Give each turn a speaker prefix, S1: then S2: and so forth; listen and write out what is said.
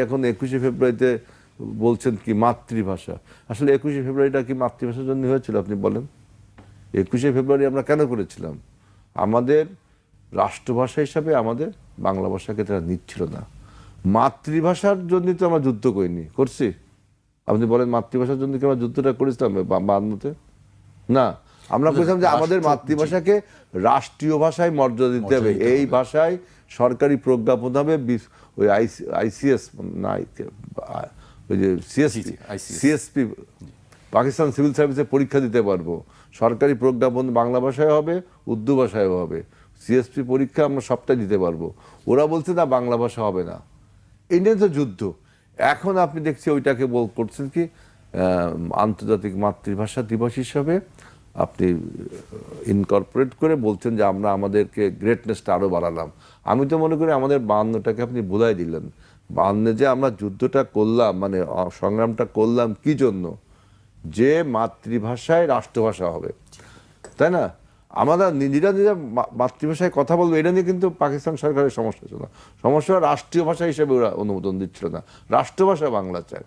S1: এখন 21শে ফেব্রুয়ারিতে বলছেন কি মাতৃভাষা, আসলে 21শে ফেব্রুয়ারিটা কি মাতৃভাষার জন্য হয়েছিল আপনি বলেন? 21শে ফেব্রুয়ারি আমরা কেন করেছিলাম? আমাদের রাষ্ট্রভাষা হিসাবে আমাদের বাংলা ভাষাকে তারা নিচ্ছিল না। মাতৃভাষার জন্য তো আমরা যুদ্ধ করিনি, করছি? আপনি বলেন মাতৃভাষার জন্য কি আমরা যুদ্ধটা করেছিলাম 52-তে? না, আমরা বলছিলাম যে আমাদের মাতৃভাষাকে রাষ্ট্রীয় ভাষায় মর্যাদা দিতে হবে, এই ভাষায় সরকারি প্রজ্ঞাপন হবে, ওই আইসিএস না ওই যে সিএসপি পাকিস্তান সিভিল সার্ভিসে পরীক্ষা দিতে পারবো, সরকারি প্রজ্ঞাপন বাংলা ভাষায় হবে, উর্দু ভাষায়ও হবে, সিএসপি পরীক্ষা আমরা সবটাই দিতে পারবো। ওরা বলছে না বাংলা ভাষা হবে না, এই নিয়ে তো যুদ্ধ। এখন আপনি দেখছি ওইটাকে করছেন কি আন্তর্জাতিক মাতৃভাষা দিবস হিসাবে আপনি ইনকর্পোরেট করে বলছেন যে আমরা আমাদেরকে গ্রেটনেসটা আরো বাড়ালাম। আমি তো মনে করি আমাদের 52টাকে আপনি ভুলাই দিলেন। 52 যে আমরা যুদ্ধটা করলাম, মানে সংগ্রামটা করলাম কি জন্য? যে মাতৃভাষায় রাষ্ট্রভাষা হবে, তাই না? আমরা নিজেরা মাতৃভাষায় কথা বলবো, এটা নিয়ে কিন্তু পাকিস্তান সরকারের সমস্যা ছিল না। সমস্যা রাষ্ট্রীয় ভাষা হিসেবে ওরা অনুমোদন দিচ্ছিল না, রাষ্ট্রভাষা বাংলা চায়।